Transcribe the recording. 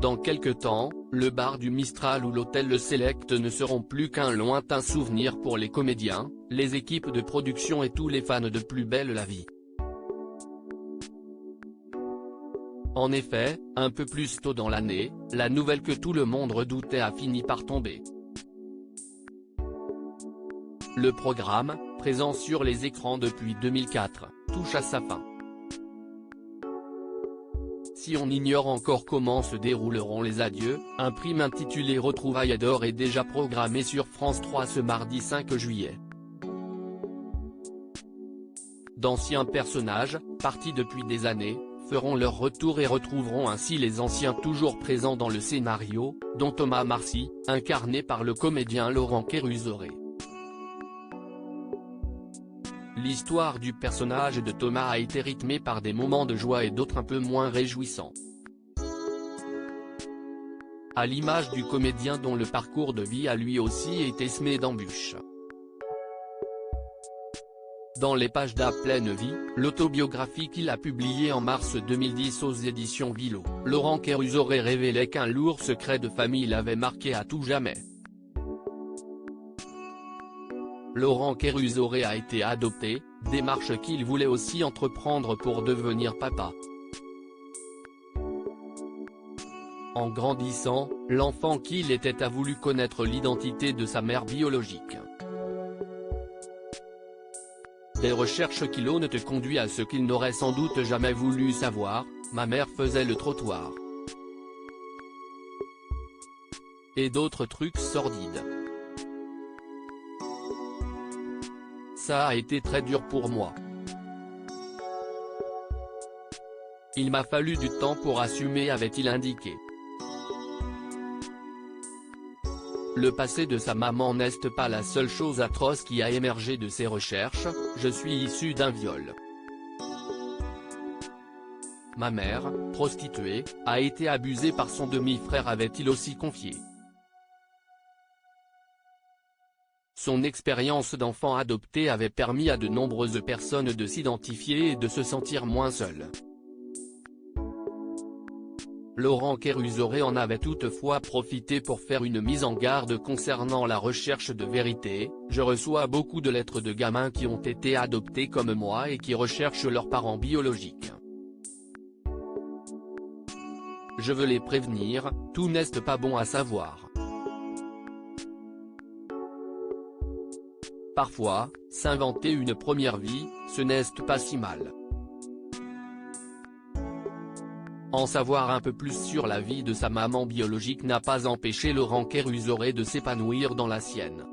Dans quelque temps, le bar du Mistral ou l'hôtel Le Select ne seront plus qu'un lointain souvenir pour les comédiens, les équipes de production et tous les fans de Plus belle la vie. En effet, un peu plus tôt dans l'année, la nouvelle que tout le monde redoutait a fini par tomber. Le programme, présent sur les écrans depuis 2004, touche à sa fin. Si on ignore encore comment se dérouleront les adieux, un prime intitulé Retrouvailles d'or est déjà programmé sur France 3 ce mardi 5 juillet. D'anciens personnages, partis depuis des années, feront leur retour et retrouveront ainsi les anciens toujours présents dans le scénario, dont Thomas Marcy, incarné par le comédien Laurent Kéruzoré. L'histoire du personnage de Thomas a été rythmée par des moments de joie et d'autres un peu moins réjouissants. À l'image du comédien dont le parcours de vie a lui aussi été semé d'embûches. Dans les pages d'À pleine vie, l'autobiographie qu'il a publiée en mars 2010 aux éditions Vilo, Laurent Kéruzoré révélait qu'un lourd secret de famille l'avait marqué à tout jamais. Laurent Kéruzoré a été adopté, démarche qu'il voulait aussi entreprendre pour devenir papa. En grandissant, l'enfant qu'il était a voulu connaître l'identité de sa mère biologique. Des recherches qui l'ont conduit à ce qu'il n'aurait sans doute jamais voulu savoir, ma mère faisait le trottoir. Et d'autres trucs sordides. Ça a été très dur pour moi. Il m'a fallu du temps pour assumer, avait-il indiqué. Le passé de sa maman n'est pas la seule chose atroce qui a émergé de ses recherches, je suis issu d'un viol. Ma mère, prostituée, a été abusée par son demi-frère, avait-il aussi confié. Son expérience d'enfant adopté avait permis à de nombreuses personnes de s'identifier et de se sentir moins seules. Laurent Kéruzoré en avait toutefois profité pour faire une mise en garde concernant la recherche de vérité. Je reçois beaucoup de lettres de gamins qui ont été adoptés comme moi et qui recherchent leurs parents biologiques. Je veux les prévenir, tout n'est pas bon à savoir. Parfois, s'inventer une première vie, ce n'est pas si mal. En savoir un peu plus sur la vie de sa maman biologique n'a pas empêché Laurent Kéruzoré de s'épanouir dans la sienne.